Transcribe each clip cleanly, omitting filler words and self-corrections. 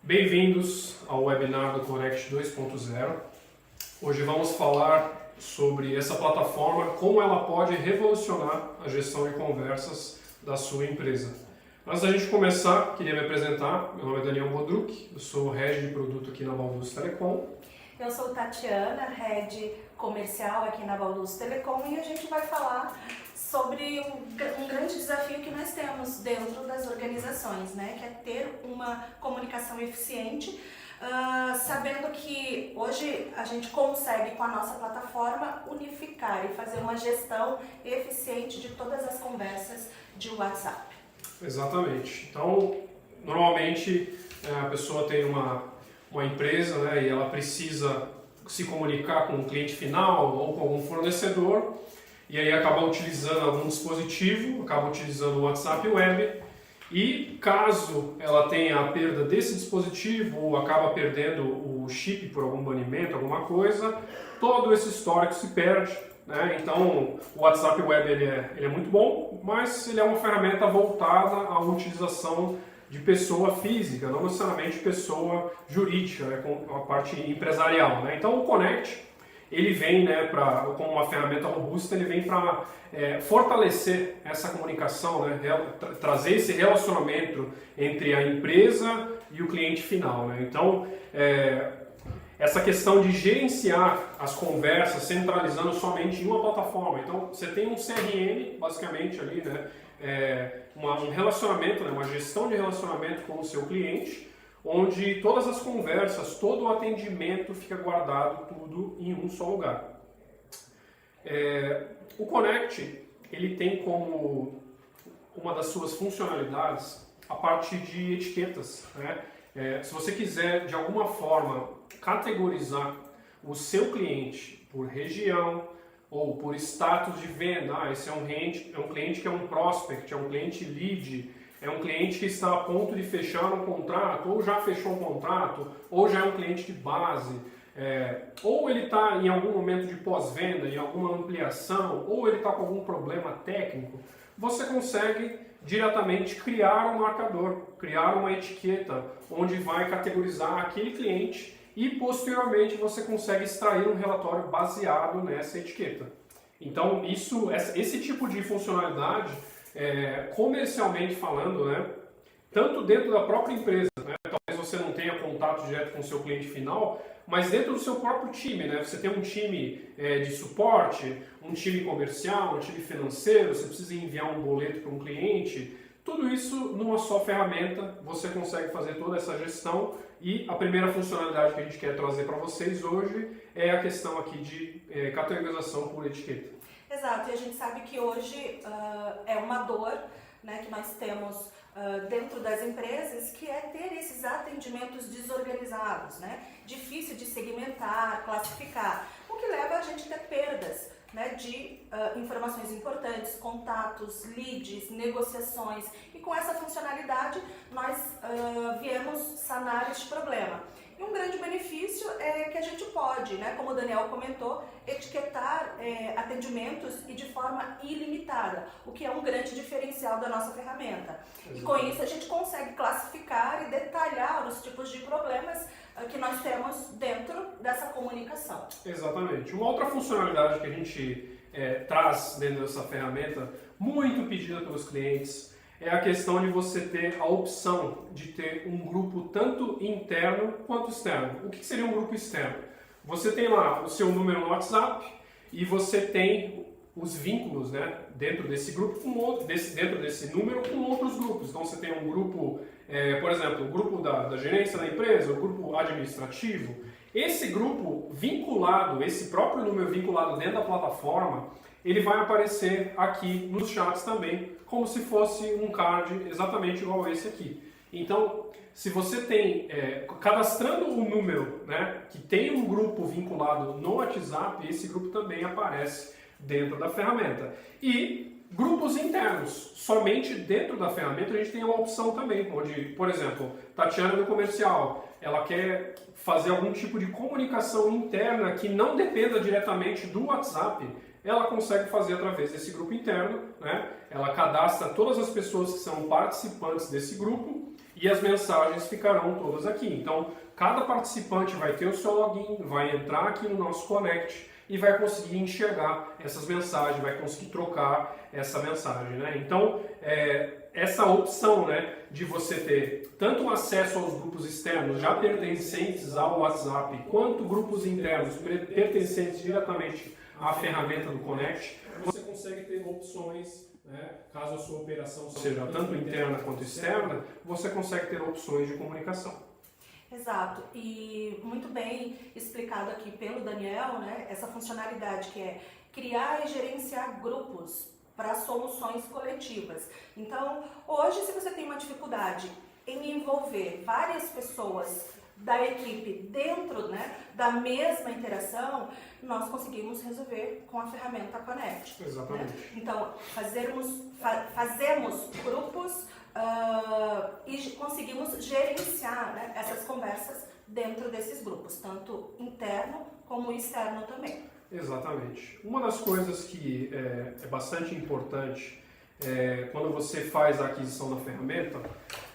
Bem-vindos ao webinar do Connect 2.0. Hoje vamos falar sobre essa plataforma, como ela pode revolucionar a gestão de conversas da sua empresa. Antes da gente começar, queria me apresentar. Meu nome é Daniel Bodruck, eu sou Head de Produto aqui na Balduz Telecom. Eu sou Tatiana, Head Comercial aqui na Balduz Telecom, e a gente vai falar sobre um grande desafio que nós temos dentro das organizações, né? Que é ter uma comunicação eficiente, sabendo que hoje a gente consegue, com a nossa plataforma, unificar e fazer uma gestão eficiente de todas as conversas de WhatsApp. Exatamente. Então, normalmente a pessoa tem uma empresa, né, e ela precisa se comunicar com o cliente final ou com algum fornecedor, e aí acaba utilizando algum dispositivo, acaba utilizando o WhatsApp Web, e caso ela tenha a perda desse dispositivo ou acaba perdendo o chip por algum banimento, alguma coisa, todo esse histórico se perde, né? Então o WhatsApp Web ele é muito bom, mas ele é uma ferramenta voltada à utilização de pessoa física, não necessariamente pessoa jurídica, né, com a parte empresarial, né? Então o Connect ele vem, né, como uma ferramenta robusta, ele vem para fortalecer essa comunicação, né, trazer esse relacionamento entre a empresa e o cliente final, né? Então, essa questão de gerenciar as conversas centralizando somente em uma plataforma. Então, você tem um CRM, basicamente, ali, né, um relacionamento, né, uma gestão de relacionamento com o seu cliente, onde todas as conversas, todo o atendimento fica guardado tudo em um só lugar. O Connect, ele tem como uma das suas funcionalidades a parte de etiquetas, né? Se você quiser, de alguma forma, categorizar o seu cliente por região ou por status de venda, esse é um cliente que é um prospect, é um cliente lead, é um cliente que está a ponto de fechar um contrato, ou já fechou um contrato, ou já é um cliente de base, ou ele está em algum momento de pós-venda, em alguma ampliação, ou ele está com algum problema técnico, você consegue diretamente criar um marcador, criar uma etiqueta, onde vai categorizar aquele cliente e posteriormente você consegue extrair um relatório baseado nessa etiqueta. Então esse tipo de funcionalidade, comercialmente falando, né, tanto dentro da própria empresa, né, talvez você não tenha contato direto com o seu cliente final, mas dentro do seu próprio time, né, você tem um time de suporte, um time comercial, um time financeiro, você precisa enviar um boleto para um cliente, tudo isso numa só ferramenta você consegue fazer toda essa gestão. E a primeira funcionalidade que a gente quer trazer para vocês hoje é a questão aqui de categorização por etiqueta. Exato, e a gente sabe que hoje é uma dor, né, que nós temos dentro das empresas, que é ter esses atendimentos desorganizados, né? Difícil de segmentar, classificar, o que leva a gente a ter perdas, né, de informações importantes, contatos, leads, negociações, e com essa funcionalidade nós viemos sanar este problema. E um grande benefício é que a gente pode, né, como o Daniel comentou, etiquetar atendimentos e de forma ilimitada, o que é um grande diferencial da nossa ferramenta. Exatamente. E com isso a gente consegue classificar e detalhar os tipos de problemas que nós temos dentro dessa comunicação. Exatamente. Uma outra funcionalidade que a gente traz dentro dessa ferramenta, muito pedida pelos clientes, é a questão de você ter a opção de ter um grupo tanto interno quanto externo. O que seria um grupo externo? Você tem lá o seu número no WhatsApp e você tem os vínculos, né, dentro desse grupo, dentro desse número, com outros grupos. Então você tem um grupo, por exemplo, o grupo da gerência da empresa, o grupo administrativo. Esse grupo vinculado, esse próprio número vinculado dentro da plataforma, ele vai aparecer aqui nos chats também, como se fosse um card exatamente igual a esse aqui. Então, se você tem, cadastrando o número, né, que tem um grupo vinculado no WhatsApp, esse grupo também aparece dentro da ferramenta. E grupos internos, somente dentro da ferramenta a gente tem uma opção também, onde, por exemplo, Tatiana do comercial, ela quer fazer algum tipo de comunicação interna que não dependa diretamente do WhatsApp, ela consegue fazer através desse grupo interno, né? Ela cadastra todas as pessoas que são participantes desse grupo e as mensagens ficarão todas aqui. Então, cada participante vai ter o seu login, vai entrar aqui no nosso Connect e vai conseguir enxergar essas mensagens, vai conseguir trocar essa mensagem, né? Então, essa opção, né, de você ter tanto acesso aos grupos externos já pertencentes ao WhatsApp, quanto grupos internos pertencentes diretamente à ferramenta do Connect, você consegue ter opções, né, caso a sua operação seja tanto interna quanto externa, você consegue ter opções de comunicação. Exato, e muito bem explicado aqui pelo Daniel, né, essa funcionalidade que é criar e gerenciar grupos para soluções coletivas. Então, hoje, se você tem uma dificuldade em envolver várias pessoas da equipe dentro, né, da mesma interação, nós conseguimos resolver com a ferramenta Connect. Exatamente. Né? Então, fazemos grupos e conseguimos gerenciar, né, essas conversas dentro desses grupos, tanto interno como externo também. Exatamente. Uma das coisas que é bastante importante quando você faz a aquisição da ferramenta,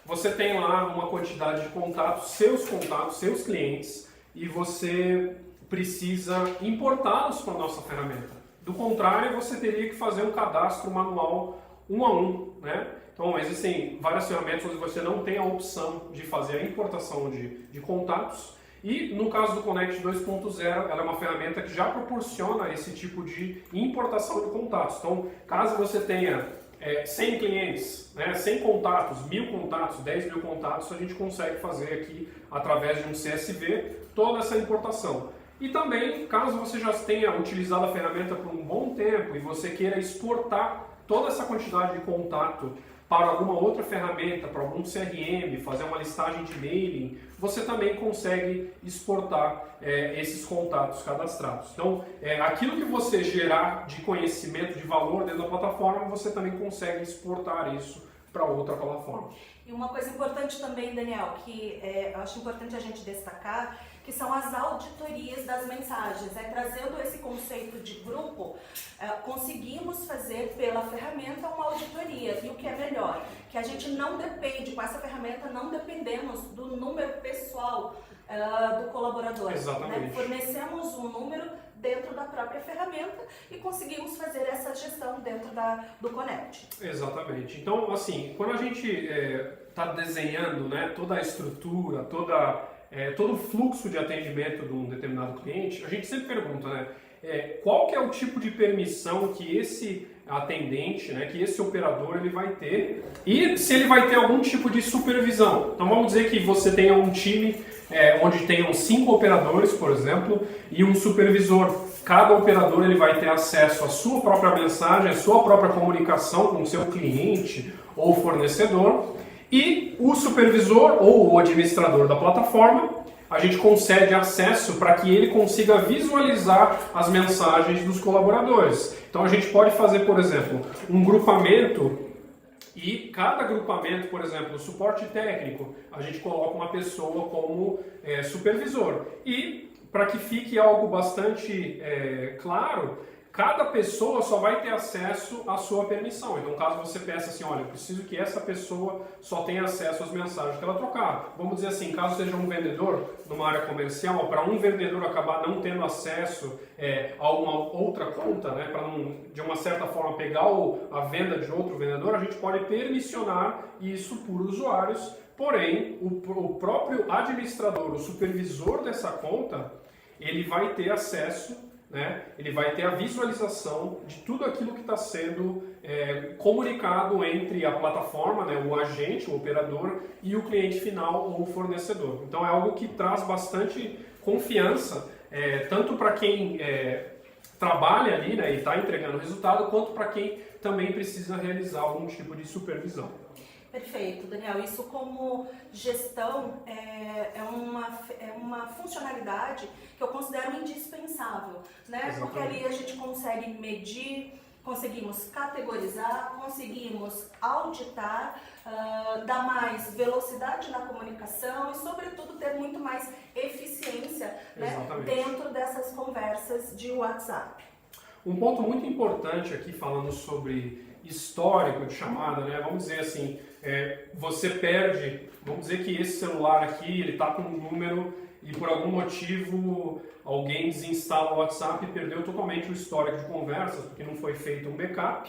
você tem lá uma quantidade de contatos, seus clientes, e você precisa importá-los para a nossa ferramenta. Do contrário, você teria que fazer um cadastro manual um a um, né? Então, existem várias ferramentas onde você não tem a opção de fazer a importação de contatos. E no caso do Connect 2.0, ela é uma ferramenta que já proporciona esse tipo de importação de contatos. Então, caso você tenha 100 clientes, né, 100 contatos, 1000 contatos, 10 mil contatos, a gente consegue fazer aqui, através de um CSV, toda essa importação. E também, caso você já tenha utilizado a ferramenta por um bom tempo e você queira exportar toda essa quantidade de contato para alguma outra ferramenta, para algum CRM, fazer uma listagem de mailing, você também consegue exportar esses contatos cadastrados. Então, aquilo que você gerar de conhecimento, de valor dentro da plataforma, você também consegue exportar isso para outra plataforma. E uma coisa importante também, Daniel, que eu acho importante a gente destacar, que são as auditorias das mensagens. Trazendo esse conceito de grupo, conseguimos fazer pela ferramenta uma auditoria. E o que é melhor? Que a gente não depende, com essa ferramenta, não dependemos do número pessoal do colaborador. Exatamente. Né? Fornecemos um número dentro da própria ferramenta e conseguimos fazer essa gestão dentro do Connect. Exatamente. Então, assim, quando a gente está desenhando, né, toda a estrutura, todo o fluxo de atendimento de um determinado cliente, a gente sempre pergunta, né, qual que é o tipo de permissão que esse atendente, né, que esse operador ele vai ter e se ele vai ter algum tipo de supervisão. Então vamos dizer que você tenha um time onde tenham 5 operadores, por exemplo, e um supervisor. Cada operador ele vai ter acesso à sua própria mensagem, à sua própria comunicação com o seu cliente ou fornecedor, e o supervisor ou o administrador da plataforma, a gente concede acesso para que ele consiga visualizar as mensagens dos colaboradores. Então a gente pode fazer, por exemplo, um grupamento e cada grupamento, por exemplo, o suporte técnico, a gente coloca uma pessoa como supervisor. E para que fique algo bastante claro, cada pessoa só vai ter acesso à sua permissão. Então, caso você peça assim, olha, eu preciso que essa pessoa só tenha acesso às mensagens que ela trocar. Vamos dizer assim, caso seja um vendedor numa área comercial, para um vendedor acabar não tendo acesso a uma outra conta, né, para não, de uma certa forma, pegar a venda de outro vendedor, a gente pode permissionar isso por usuários. Porém, o próprio administrador, o supervisor dessa conta, ele vai ter acesso, né? Ele vai ter a visualização de tudo aquilo que está sendo comunicado entre a plataforma, né, o agente, o operador, e o cliente final ou o fornecedor. Então é algo que traz bastante confiança, tanto para quem trabalha ali, né, e está entregando o resultado, quanto para quem também precisa realizar algum tipo de supervisão. Perfeito, Daniel. Isso como gestão é uma funcionalidade que eu considero indispensável, né? Exatamente. Porque ali a gente consegue medir, conseguimos categorizar, conseguimos auditar, dar mais velocidade na comunicação e, sobretudo, ter muito mais eficiência, né, dentro dessas conversas de WhatsApp. Um ponto muito importante aqui, falando sobre histórico de chamada, né? Vamos dizer assim, você perde, vamos dizer que esse celular aqui, ele está com um número e por algum motivo alguém desinstala o WhatsApp e perdeu totalmente o histórico de conversas, porque não foi feito um backup.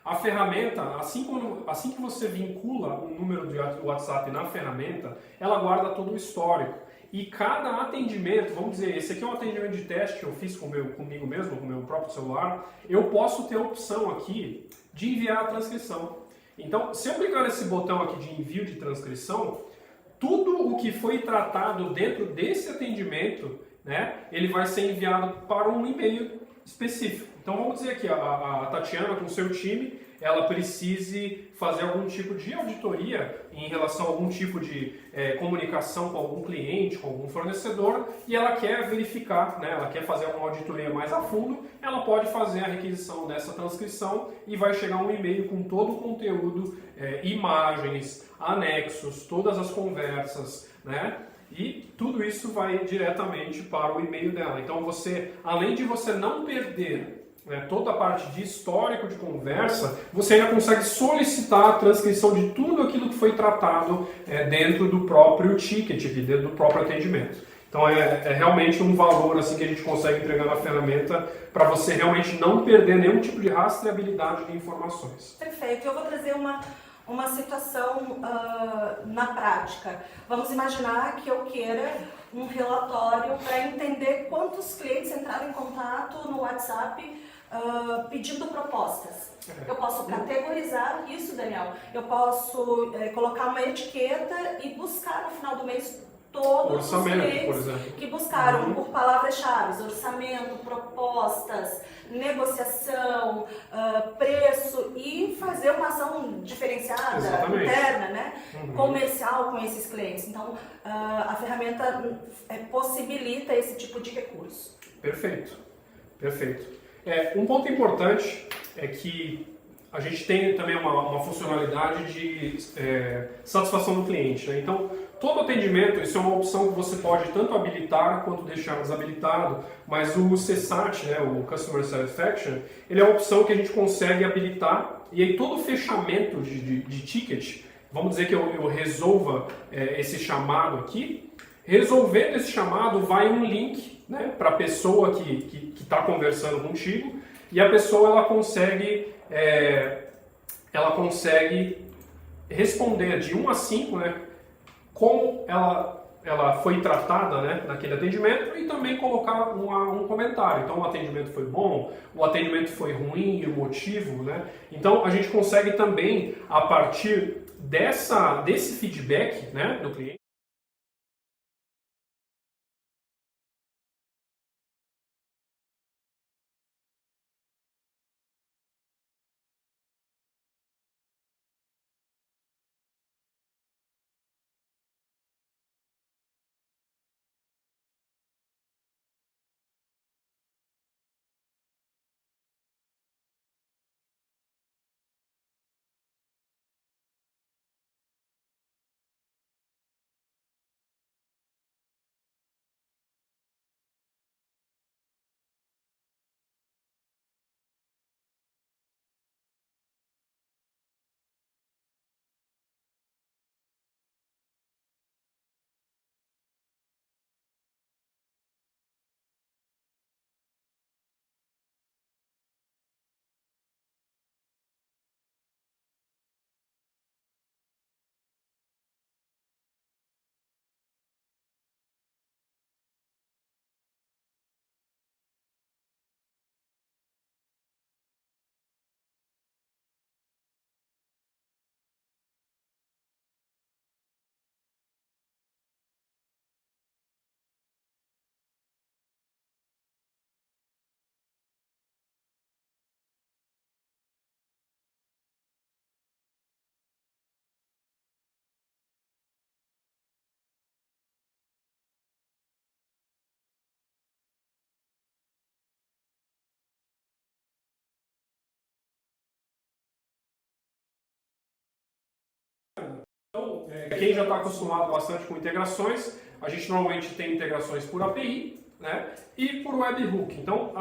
A ferramenta, assim que você vincula um número de WhatsApp na ferramenta, ela guarda todo o histórico. E cada atendimento, vamos dizer, esse aqui é um atendimento de teste que eu fiz comigo mesmo, com o meu próprio celular, eu posso ter a opção aqui de enviar a transcrição. Então, se eu clicar nesse botão aqui de envio de transcrição, tudo o que foi tratado dentro desse atendimento, né, ele vai ser enviado para um e-mail específico. Então vamos dizer aqui, a Tatiana com o seu time, ela precise fazer algum tipo de auditoria em relação a algum tipo de comunicação com algum cliente, com algum fornecedor, e ela quer verificar, né, ela quer fazer uma auditoria mais a fundo, ela pode fazer a requisição dessa transcrição e vai chegar um e-mail com todo o conteúdo, imagens, anexos, todas as conversas, né? E tudo isso vai diretamente para o e-mail dela. Então você, além de você não perder toda a parte de histórico de conversa, você ainda consegue solicitar a transcrição de tudo aquilo que foi tratado dentro do próprio ticket, dentro do próprio atendimento. Então é realmente um valor assim que a gente consegue entregar na ferramenta para você realmente não perder nenhum tipo de rastreabilidade de informações. Perfeito. Eu vou trazer uma situação na prática. Vamos imaginar que eu queira um relatório para entender quantos clientes entraram em contato no WhatsApp pedindo propostas. Eu posso categorizar isso, Daniel. Eu posso colocar uma etiqueta e buscar no final do mês todos os clientes que buscaram por palavras-chave, orçamento, propostas, negociação, preço e fazer uma ação diferenciada, interna, né? Comercial com esses clientes. Então, a ferramenta possibilita esse tipo de recurso. Perfeito, perfeito. Um ponto importante é que a gente tem também uma funcionalidade de satisfação do cliente, né? Então, todo atendimento, isso é uma opção que você pode tanto habilitar quanto deixar desabilitado, mas o CSAT, né, o Customer Satisfaction, ele é uma opção que a gente consegue habilitar e aí todo fechamento de ticket, vamos dizer que eu resolva esse chamado aqui, resolvendo esse chamado vai um link, né, para a pessoa que está conversando contigo e a pessoa ela consegue responder de 1 a 5, né, como ela foi tratada, né, naquele atendimento e também colocar um comentário. Então o atendimento foi bom, o atendimento foi ruim, o motivo, né? Então a gente consegue também, a partir desse feedback, né, do cliente, então, quem já está acostumado bastante com integrações, a gente normalmente tem integrações por API, né, e por webhook. Então,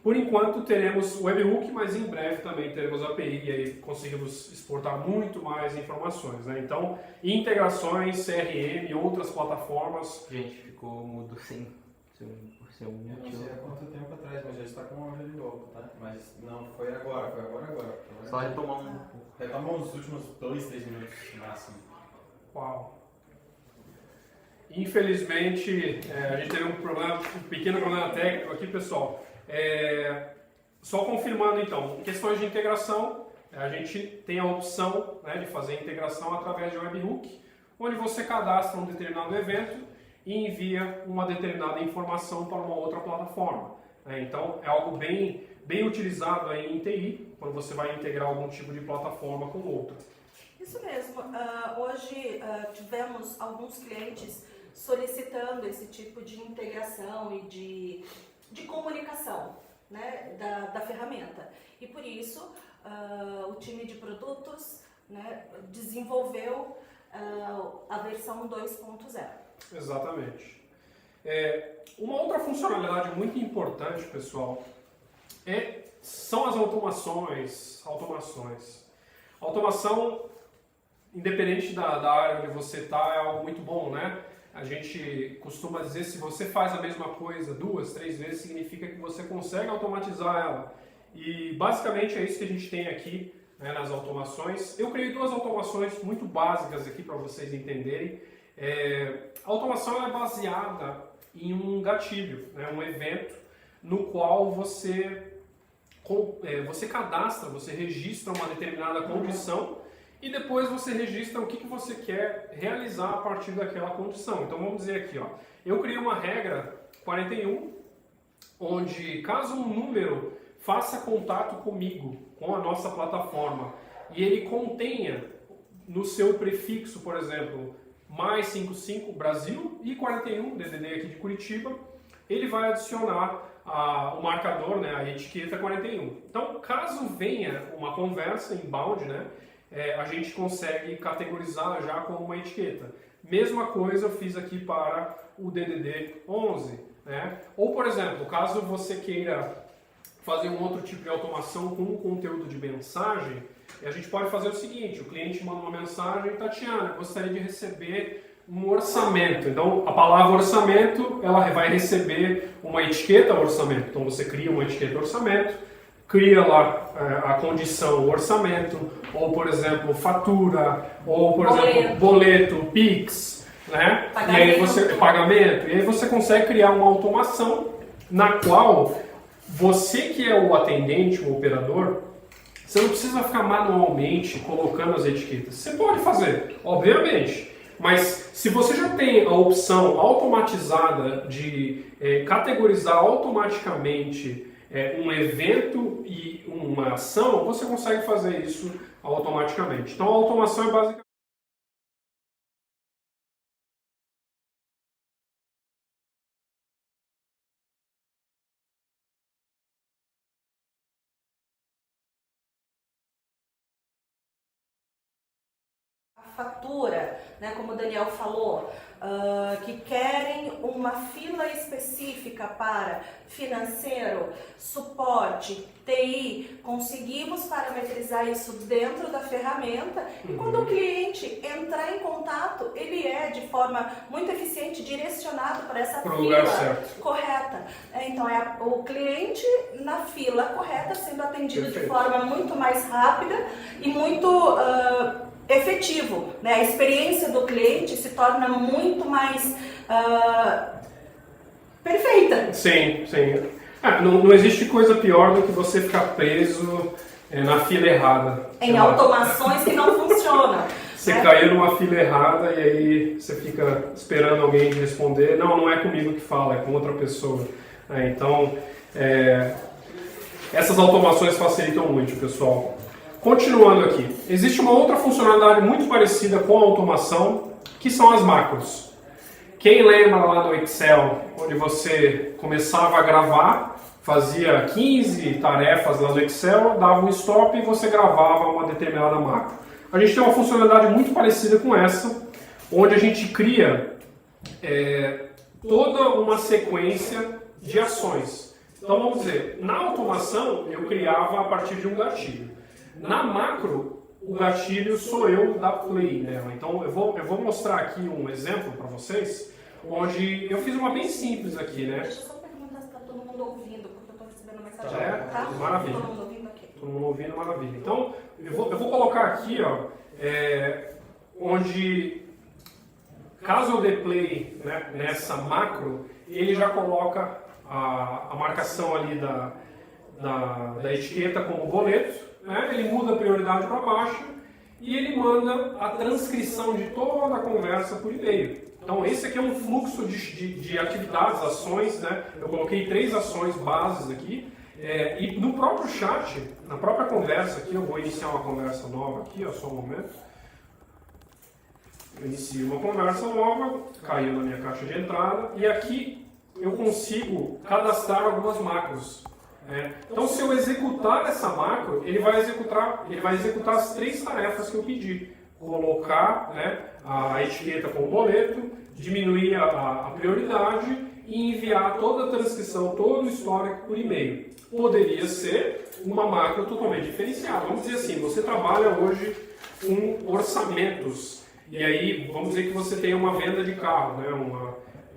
Por enquanto teremos o webhook, mas em breve também teremos a API e aí conseguimos exportar muito mais informações, né? Então, integrações, CRM, outras plataformas. Gente, ficou mudo sem ser um Eu não motivo. sei há quanto tempo atrás, mas já está com uma de novo, tá? Mas não foi agora, foi agora. Só retomar um. Retoma os últimos 2, 3 minutos no máximo. Uau! Infelizmente, a gente teve um pequeno problema técnico aqui, pessoal. Só confirmando então, questões de integração, a gente tem a opção, né, de fazer a integração através de webhook, onde você cadastra um determinado evento e envia uma determinada informação para uma outra plataforma. Então é algo bem utilizado aí em TI, quando você vai integrar algum tipo de plataforma com outra. Isso mesmo. Hoje tivemos alguns clientes solicitando esse tipo de integração e de comunicação, né, da ferramenta. E por isso o time de produtos, né, desenvolveu a versão 2.0. Exatamente. Uma outra funcionalidade muito importante, pessoal, são as automações. Automação, independente da área onde você está, é algo muito bom, né? A gente costuma dizer, se você faz a mesma coisa 2, 3 vezes, significa que você consegue automatizar ela. E basicamente é isso que a gente tem aqui, né, nas automações. Eu criei 2 automações muito básicas aqui para vocês entenderem. A automação é baseada em um gatilho, né, um evento no qual você cadastra, você registra uma determinada condição e depois você registra o que você quer realizar a partir daquela condição. Então vamos dizer aqui, ó, eu criei uma regra 41, onde caso um número faça contato comigo, com a nossa plataforma, e ele contenha no seu prefixo, por exemplo, mais 55 Brasil e 41 DDD aqui de Curitiba, ele vai adicionar o marcador, né, a etiqueta 41. Então, caso venha uma conversa inbound, né, a gente consegue categorizar já como uma etiqueta. Mesma coisa eu fiz aqui para o DDD 11. Né? Ou, por exemplo, caso você queira fazer um outro tipo de automação com um conteúdo de mensagem, a gente pode fazer o seguinte: o cliente manda uma mensagem: Tatiana, eu gostaria de receber um orçamento. Então, a palavra orçamento, ela vai receber uma etiqueta orçamento. Então, você cria uma etiqueta orçamento, cria lá a condição orçamento, ou, por exemplo, fatura, ou, por exemplo, boleto, Pix, né? Pagamento. E aí pagamento. E aí você consegue criar uma automação na qual você que é o atendente, o operador, você não precisa ficar manualmente colocando as etiquetas. Você pode fazer, obviamente. Mas se você já tem a opção automatizada de categorizar automaticamente um evento e uma ação, você consegue fazer isso automaticamente. Então a automação é basicamente fatura, né, como o Daniel falou, que querem uma fila específica para financeiro, suporte, TI, conseguimos parametrizar isso dentro da ferramenta e quando o cliente entrar em contato, ele é de forma muito eficiente direcionado para essa fila correta. Então é o cliente na fila correta sendo atendido de forma muito mais rápida e muito efetivo, né? A experiência do cliente se torna muito mais perfeita. Sim, sim. Não existe coisa pior do que você ficar preso na fila errada. Em automações que não funcionam. Você caiu numa fila errada e aí você fica esperando alguém responder. Não é comigo que fala, é com outra pessoa. Então, essas automações facilitam muito, pessoal. Continuando aqui, existe uma outra funcionalidade muito parecida com a automação, que são as macros. Quem lembra lá do Excel, onde você começava a gravar, fazia 15 tarefas lá no Excel, dava um stop e você gravava uma determinada macro. A gente tem uma funcionalidade muito parecida com essa, onde a gente cria toda uma sequência de ações. Então vamos dizer, na automação eu criava a partir de um gatilho. Na macro, o gatilho sou eu da play nela. Então eu vou mostrar aqui um exemplo para vocês, onde eu fiz uma bem simples aqui, né? Deixa eu só perguntar se está todo mundo ouvindo, porque eu estou recebendo mensagem. Tá, maravilha. Todo mundo ouvindo aqui. Todo mundo ouvindo, maravilha. Então eu vou colocar aqui, ó, onde caso eu dê play, né, nessa macro, ele já coloca a marcação ali da etiqueta como boleto, né? Ele muda a prioridade para baixo e ele manda a transcrição de toda a conversa por e-mail. Então esse aqui é um fluxo de atividades, ações, né? Eu coloquei 3 ações bases aqui, e no próprio chat, na própria conversa aqui, eu vou iniciar uma conversa nova aqui, ó, só um momento. Eu inicio uma conversa nova, caiu na minha caixa de entrada, e aqui eu consigo cadastrar algumas macros. Então, se eu executar essa macro, ele vai executar as 3 tarefas que eu pedi. Colocar, né, a etiqueta com o boleto, diminuir a prioridade e enviar toda a transcrição, todo o histórico por e-mail. Poderia ser uma macro totalmente diferenciada. Vamos dizer assim, você trabalha hoje com orçamentos. E aí, vamos dizer que você tem uma venda de carro, né,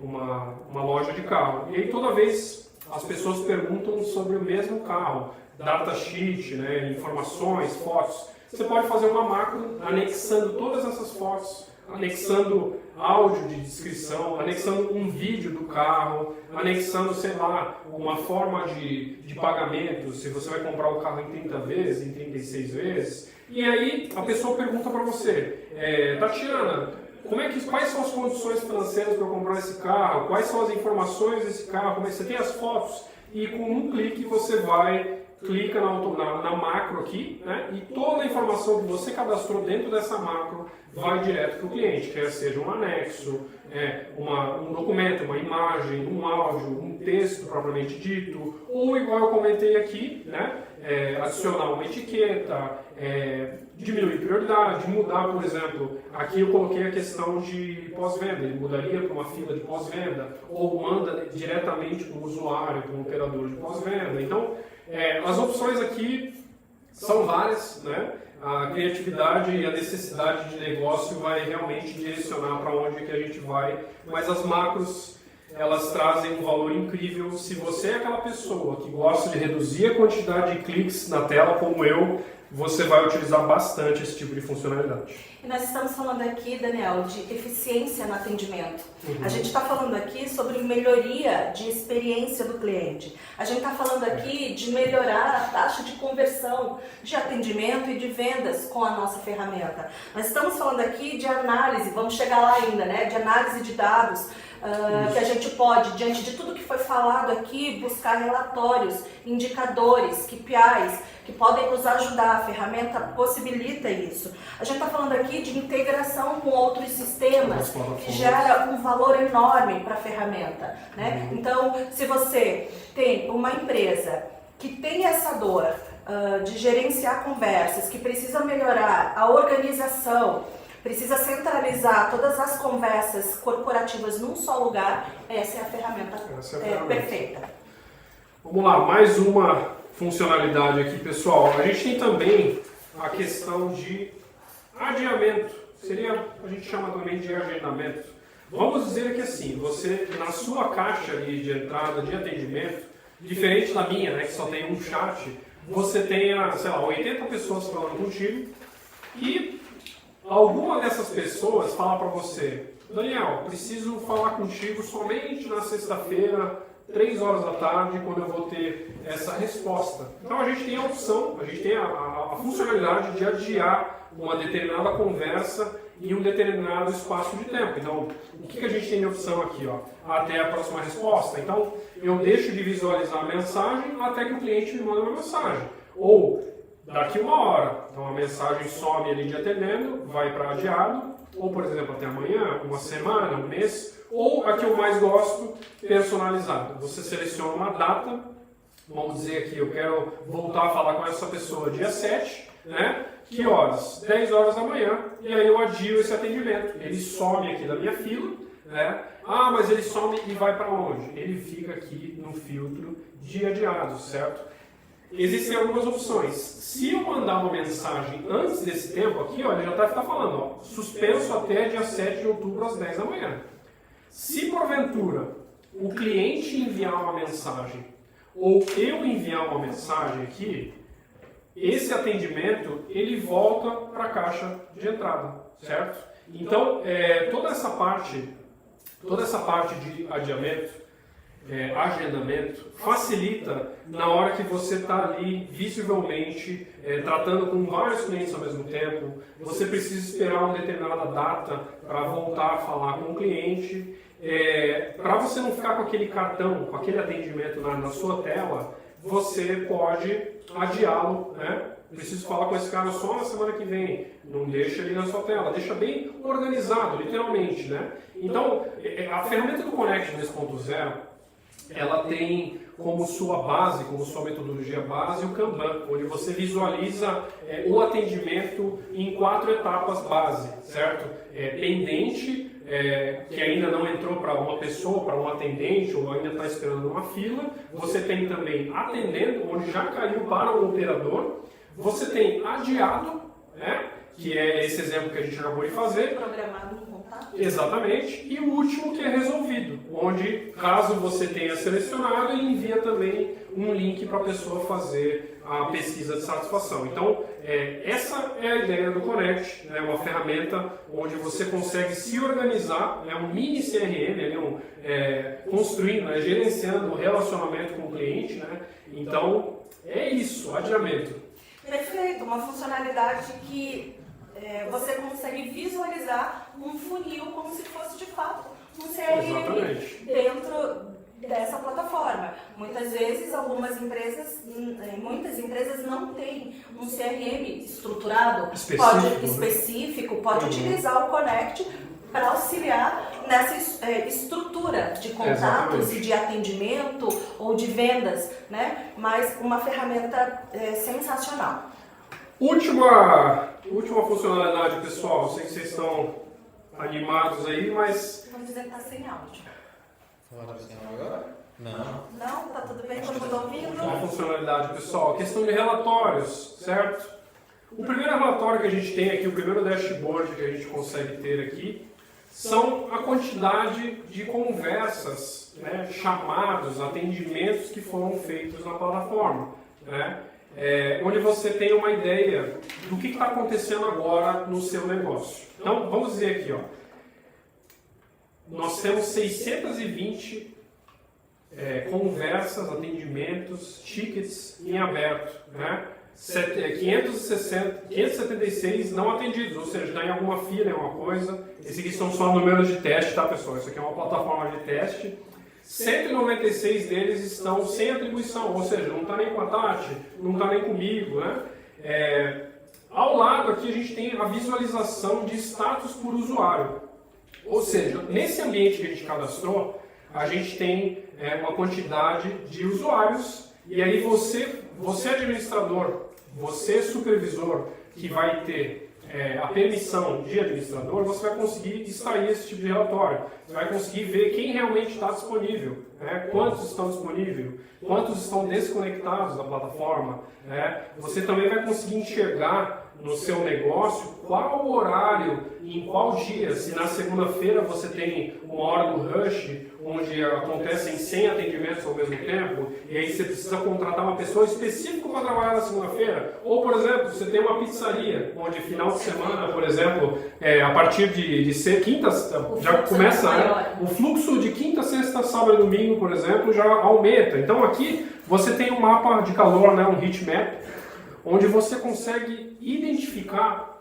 uma loja de carro. E aí, toda vez as pessoas perguntam sobre o mesmo carro, datasheet, né, informações, fotos. Você pode fazer uma macro anexando todas essas fotos, anexando áudio de descrição, anexando um vídeo do carro, anexando, sei lá, uma forma de pagamento, se você vai comprar o carro em 30 vezes, em 36 vezes. E aí a pessoa pergunta para você, Tatiana, quais são as condições financeiras para eu comprar esse carro? Quais são as informações desse carro? Como é que você tem as fotos? E com um clique você clica na macro aqui, né? E toda a informação que você cadastrou dentro dessa macro vai direto para o cliente, quer seja um anexo, um documento, uma imagem, um áudio, um texto propriamente dito, ou igual eu comentei aqui, né? Adicionar uma etiqueta, diminuir prioridade, mudar, por exemplo, aqui eu coloquei a questão de pós-venda, ele mudaria para uma fila de pós-venda, ou manda diretamente para o usuário, para um operador de pós-venda. Então, as opções aqui são várias, né? A criatividade e a necessidade de negócio vai realmente direcionar para onde que a gente vai, mas as macros, elas trazem um valor incrível. Se você é aquela pessoa que gosta de reduzir a quantidade de cliques na tela, como eu, você vai utilizar bastante esse tipo de funcionalidade. E nós estamos falando aqui, Daniel, de eficiência no atendimento. A gente está falando aqui sobre melhoria de experiência do cliente. A gente está falando aqui de melhorar a taxa de conversão de atendimento e de vendas com a nossa ferramenta. Nós estamos falando aqui de análise, vamos chegar lá ainda, né? De análise de dados, que a gente pode, diante de tudo que foi falado aqui, buscar relatórios, indicadores, KPIs, que podem nos ajudar. A ferramenta possibilita isso. A gente está falando aqui de integração com outros sistemas, que gera um valor enorme para a ferramenta, né? Então, se você tem uma empresa que tem essa dor de gerenciar conversas, que precisa melhorar a organização, precisa centralizar todas as conversas corporativas num só lugar, essa é a ferramenta, perfeita. Vamos lá, mais uma funcionalidade aqui, pessoal. A gente tem também a questão de adiamento. A gente chama também de agendamento. Vamos dizer que assim, você na sua caixa ali de entrada de atendimento, diferente da minha, né, que só tem um chat, você tem, sei lá, 80 pessoas falando contigo e alguma dessas pessoas fala para você, Daniel, preciso falar contigo somente na sexta-feira, 3 horas da tarde, quando eu vou ter essa resposta. Então a gente tem a opção, a gente tem a funcionalidade de adiar uma determinada conversa em um determinado espaço de tempo. Então, o que a gente tem de opção aqui? Ó? Até a próxima resposta. Então, eu deixo de visualizar a mensagem até que o cliente me manda uma mensagem. Ou, daqui 1 hora, então a mensagem some ali de atendendo, vai para adiado, ou, por exemplo, até amanhã, 1 semana, 1 mês, ou a que eu mais gosto, personalizada. Você seleciona uma data, vamos dizer aqui, eu quero voltar a falar com essa pessoa dia 7, né? Que horas? 10 horas da manhã, e aí eu adio esse atendimento. Ele some aqui da minha fila, né? Ah, mas ele some e vai para onde? Ele fica aqui no filtro de adiados, certo? Existem algumas opções. Se eu mandar uma mensagem antes desse tempo aqui, ó, ele já está falando, ó, suspenso até dia 7 de outubro às 10 da manhã. Se porventura o cliente enviar uma mensagem ou eu enviar uma mensagem aqui, esse atendimento ele volta para a caixa de entrada, certo? Então, toda essa parte de adiamento, agendamento, facilita na hora que você está ali visivelmente tratando com vários clientes ao mesmo tempo. Você precisa esperar uma determinada data para voltar a falar com o cliente. Para você não ficar com aquele cartão, com aquele atendimento na sua tela, você pode adiá-lo, né? Preciso falar com esse cara só na semana que vem. Não deixa ele na sua tela, deixa bem organizado, literalmente, né? Então, a ferramenta do Connect 2.0, ela tem como sua base, como sua metodologia base, o Kanban, onde você visualiza o atendimento em 4 etapas base, certo? Pendente, que ainda não entrou para uma pessoa, para um atendente, ou ainda está esperando uma fila. Você tem também atendendo, onde já caiu para o operador. Você tem adiado, né? Que é esse exemplo que a gente acabou de fazer. Programado um contato. Exatamente. E o último que é resolvido, onde, caso você tenha selecionado, ele envia também um link para a pessoa fazer a pesquisa de satisfação. Então, essa é a ideia do Connect, né? Uma ferramenta onde você consegue se organizar, é um mini CRM, construindo, gerenciando o relacionamento com o cliente, né? Então, é isso, adiamento. Perfeito, uma funcionalidade que você consegue visualizar um funil como se fosse de fato um CRM Exatamente. dentro dessa plataforma. Muitas vezes muitas empresas não têm um CRM estruturado, específico, pode utilizar o Connect para auxiliar nessa estrutura de contatos Exatamente. e de atendimento ou de vendas, né? Mas uma ferramenta sensacional. Última funcionalidade, pessoal. Eu sei que vocês estão animados aí, mas Vamos dizer que está sem áudio. Falaram assim agora? Não. Não? Tá tudo bem? Todo mundo ouvindo? uma funcionalidade, pessoal. Questão de relatórios, certo? O primeiro relatório que a gente tem aqui, o primeiro dashboard que a gente consegue ter aqui, são a quantidade de conversas, né, chamados, atendimentos que foram feitos na plataforma, né? Onde você tem uma ideia do que está acontecendo agora no seu negócio. Então, vamos dizer aqui, ó, nós temos 620 conversas, atendimentos, tickets em aberto, né? 576 não atendidos, ou seja, está em alguma fila, em alguma coisa. Esses aqui são só números de teste, tá, pessoal? Isso aqui é uma plataforma de teste. 196 deles estão sem atribuição, ou seja, não está nem com a Tati, não está nem comigo, né? Ao lado aqui a gente tem a visualização de status por usuário. Ou seja, nesse ambiente que a gente cadastrou, a gente tem uma quantidade de usuários, e aí você administrador, você supervisor que vai ter a permissão de administrador, você vai conseguir extrair esse tipo de relatório. Você vai conseguir ver quem realmente está disponível, né? Quantos estão disponíveis, quantos estão desconectados da plataforma, né? Você também vai conseguir enxergar no seu negócio qual o horário e em qual dia. Se na segunda-feira você tem uma hora do rush, onde acontecem 100 atendimentos ao mesmo tempo, e aí você precisa contratar uma pessoa específica para trabalhar na segunda-feira. Ou, por exemplo, você tem uma pizzaria, onde final de semana, por exemplo, a partir de quinta, já começa, né? O fluxo de quinta, sexta, sábado e domingo, por exemplo, já aumenta. Então aqui você tem um mapa de calor, né? Um heat map, onde você consegue identificar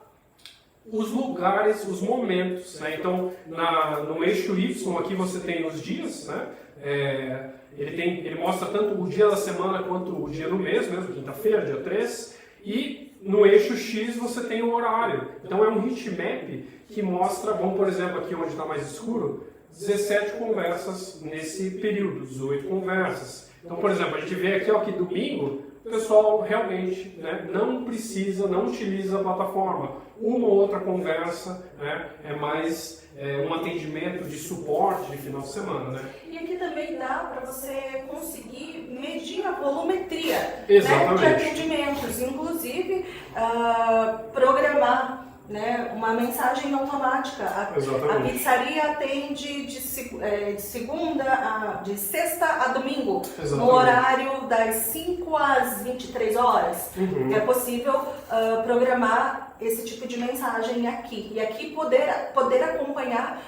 os lugares, os momentos, né? Então, no eixo Y aqui você tem os dias, né? Ele mostra tanto o dia da semana quanto o dia do mês, mesmo, quinta-feira, dia 3, e no eixo X você tem o horário. Então é um heat map que mostra, vamos por exemplo aqui onde está mais escuro, 17 conversas nesse período, 18 conversas. Então, por exemplo, a gente vê aqui ó, que domingo o pessoal realmente, né, não precisa, não utiliza a plataforma. Uma ou outra conversa, né, é mais um atendimento de suporte de final de semana. Né? E aqui também dá para você conseguir medir a volumetria, né, Exatamente. de atendimentos, inclusive programar, né, uma mensagem automática. A Exatamente. pizzaria atende de sexta a domingo, no Exatamente. horário das 5 às 23 horas. Uhum. É possível programar esse tipo de mensagem aqui. E aqui poder acompanhar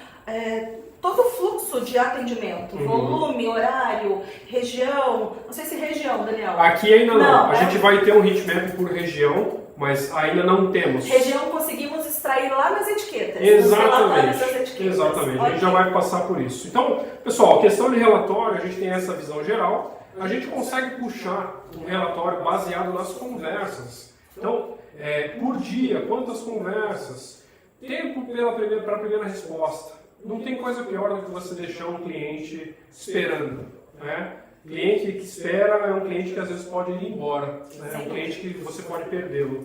todo o fluxo de atendimento, Uhum. volume, horário, região. Não sei se região, Daniel. Aqui ainda não. Não, A gente vai ter um heatmap por região, mas ainda não temos. Região conseguimos extrair lá nas etiquetas. Nos relatórios das Exatamente. etiquetas. Exatamente. A gente Ok. já vai passar por isso. Então, pessoal, questão de relatório, a gente tem essa visão geral. A gente consegue puxar um relatório baseado nas conversas. Então, por dia, quantas conversas? Tempo para a primeira resposta. Não tem coisa pior do que você deixar um cliente esperando. Né? Cliente que espera é um cliente que às vezes pode ir embora. Né? É um cliente que você pode perdê-lo.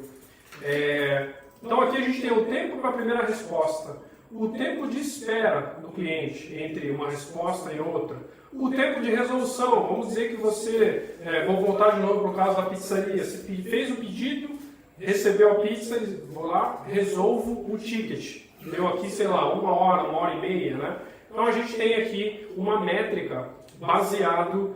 Então aqui a gente tem o tempo para a primeira resposta, o tempo de espera do cliente entre uma resposta e outra, o tempo de resolução. Vamos dizer que você, vou voltar de novo para o caso da pizzaria, você fez o pedido, recebeu a pizza, vou lá, resolvo o ticket. Deu aqui, sei lá, 1 hora, 1 hora e meia, né? Então a gente tem aqui uma métrica baseado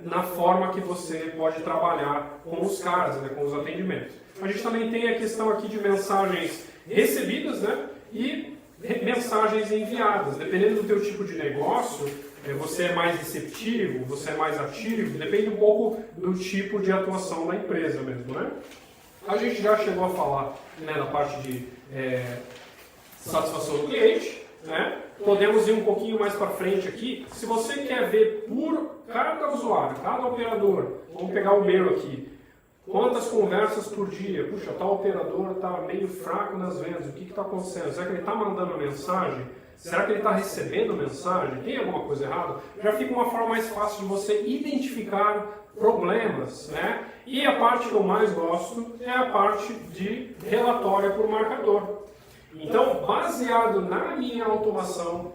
na forma que você pode trabalhar com os caras, né, com os atendimentos. A gente também tem a questão aqui de mensagens recebidas, né, e mensagens enviadas. Dependendo do teu tipo de negócio, você é mais receptivo, você é mais ativo, depende um pouco do tipo de atuação da empresa mesmo, né? A gente já chegou a falar, né, na parte de satisfação do cliente, né? Podemos ir um pouquinho mais para frente aqui. Se você quer ver por cada usuário, cada operador, vamos pegar o meu aqui, quantas conversas por dia? Puxa, tal operador está meio fraco nas vendas, o que está acontecendo? Será que ele está mandando mensagem? Será que ele está recebendo mensagem? Tem alguma coisa errada? Já fica uma forma mais fácil de você identificar problemas, né? E a parte que eu mais gosto é a parte de relatório por marcador. Então, baseado na minha automação,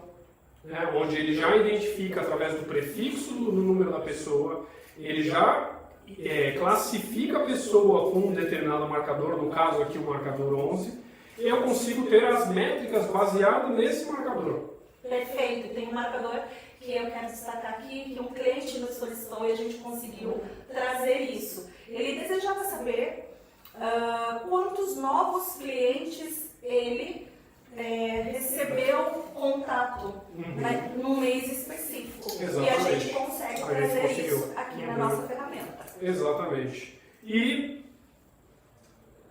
né, onde ele já identifica através do prefixo do número da pessoa, ele já classifica a pessoa com um determinado marcador, no caso aqui o marcador 11, e eu consigo ter as métricas baseadas nesse marcador. Perfeito. Tem um marcador que eu quero destacar aqui, que um cliente nos solicitou e a gente conseguiu trazer isso. Ele desejava saber quantos novos clientes ele recebeu contato, né, num mês específico. Exatamente. E a gente consegue A gente trazer conseguiu. isso aqui na nossa ferramenta. Exatamente. E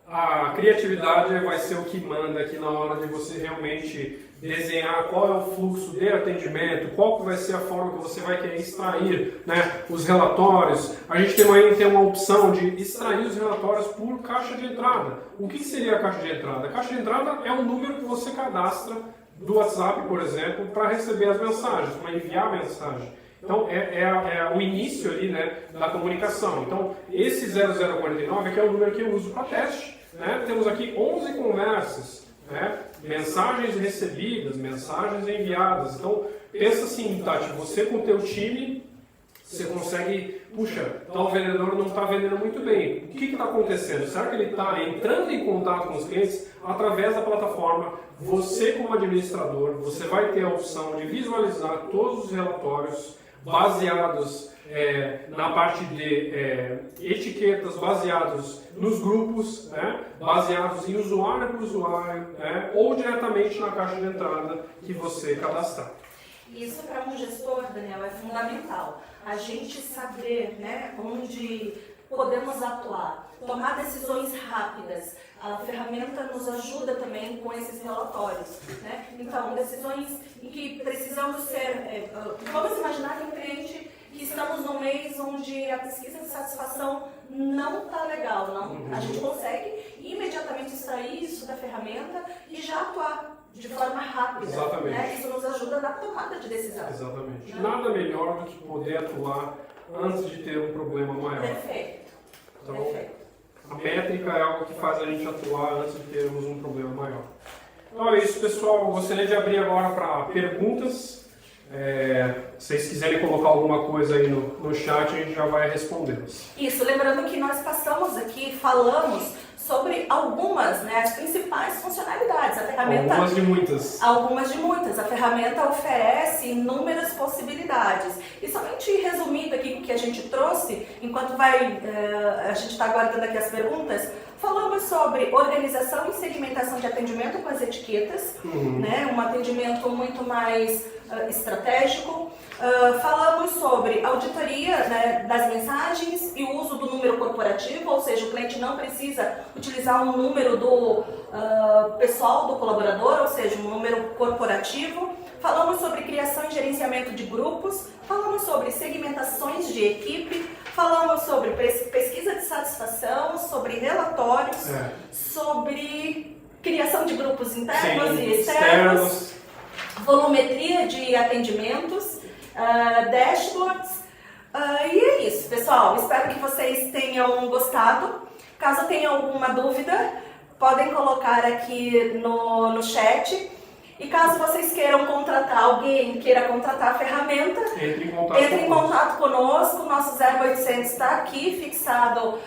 a criatividade vai ser o que manda aqui na hora de você realmente desenhar qual é o fluxo de atendimento, qual que vai ser a forma que você vai querer extrair, né, os relatórios. A gente também tem uma opção de extrair os relatórios por caixa de entrada. O que seria a caixa de entrada? A caixa de entrada é um número que você cadastra do WhatsApp, por exemplo, para receber as mensagens, para enviar a mensagem. Então, é o início ali, né, da comunicação. Então, esse 0049 aqui é o número que eu uso para teste. Né? Temos aqui 11 conversas, né? Mensagens recebidas, mensagens enviadas. Então, pensa assim, Tati, você com o teu time, você consegue, puxa, tal vendedor não está vendendo muito bem. O que está acontecendo? Será que ele está entrando em contato com os clientes através da plataforma? Você, como administrador, você vai ter a opção de visualizar todos os relatórios baseados na parte de etiquetas, baseados nos grupos, né, baseados em usuário por usuário, né, ou diretamente na caixa de entrada que você cadastrar. Isso para um gestor, Daniel, é fundamental. A gente saber, né, onde podemos atuar, tomar decisões rápidas. A ferramenta nos ajuda também com esses relatórios. Né? Então, decisões em que precisamos ser... vamos imaginar que um cliente que estamos num mês onde a pesquisa de satisfação não está legal. Não? A gente consegue imediatamente extrair isso da ferramenta e já atuar de forma rápida. Exatamente. Né? Isso nos ajuda na tomada de decisão. Exatamente. Né? Nada melhor do que poder atuar antes de ter um problema maior. Perfeito. Então, Perfeito. a métrica é algo que faz a gente atuar antes de termos um problema maior. Então é isso, pessoal. Eu gostaria de abrir agora para perguntas. Se vocês quiserem colocar alguma coisa aí no chat, a gente já vai respondê-las. Isso, lembrando que nós passamos aqui, falamos sobre algumas, né, as principais funcionalidades. A ferramenta, Algumas de muitas. Algumas de muitas. A ferramenta oferece inúmeras possibilidades. E somente resumindo aqui o que a gente trouxe, enquanto a gente está aguardando aqui as perguntas, falamos sobre organização e segmentação de atendimento com as etiquetas, né, um atendimento muito mais estratégico. Falamos sobre auditoria, né, das mensagens e o uso do número corporativo, ou seja, o cliente não precisa utilizar um número do pessoal, do colaborador, ou seja, um número corporativo. Falamos sobre criação e gerenciamento de grupos, falamos sobre segmentações de equipe, falamos sobre pesquisa de satisfação, sobre relatórios, sobre criação de grupos internos e externos, volumetria de atendimentos, dashboards, e é isso, pessoal. Espero que vocês tenham gostado. Caso tenham alguma dúvida, podem colocar aqui no chat. E caso vocês queiram contratar alguém, queira contratar a ferramenta, entre em contato conosco. Nosso 0800 está aqui fixado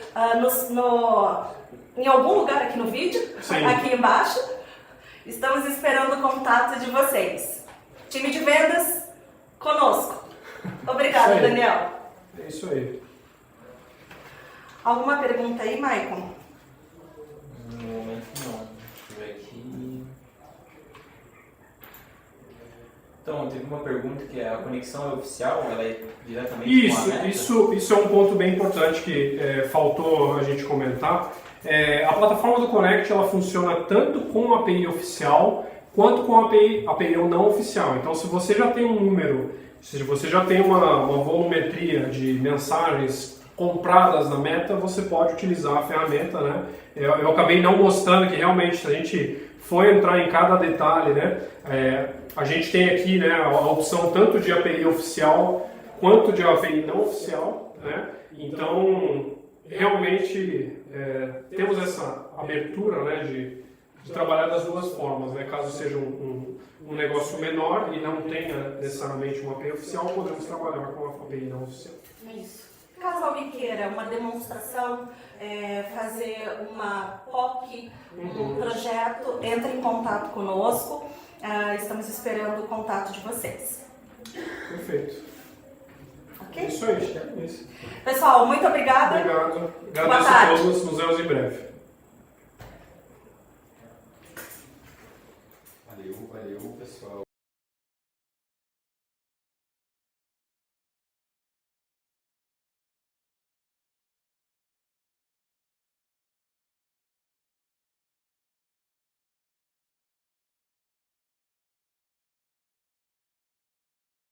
em algum lugar aqui no vídeo, aqui embaixo. Estamos esperando o contato de vocês. Time de vendas, conosco. Obrigada, Daniel. É isso aí. Alguma pergunta aí, Maicon? No momento não. Deixa eu ver aqui. Então, teve uma pergunta que a conexão é oficial, ela é diretamente com a meta? Isso é um ponto bem importante que faltou a gente comentar. A plataforma do Connect ela funciona tanto com a API oficial quanto com a API não oficial. Então, se você já tem um número, se você já tem uma volumetria de mensagens compradas na Meta, você pode utilizar a ferramenta, né? Eu acabei não mostrando que realmente, se a gente for entrar em cada detalhe, né? A gente tem aqui, né, a opção tanto de API oficial quanto de API não oficial, né? Então, realmente temos essa abertura, né, de trabalhar das duas formas, né? Caso seja um negócio menor e não tenha necessariamente uma API oficial, podemos trabalhar com a API não oficial. Isso. Caso alguém queira uma demonstração, fazer uma POC, um projeto, entre em contato conosco. Estamos esperando o contato de vocês. Perfeito. Ok? É isso aí, é isso. Pessoal, muito obrigada. Obrigado. Boa Agradeço a tarde. todos. Nos vemos em breve.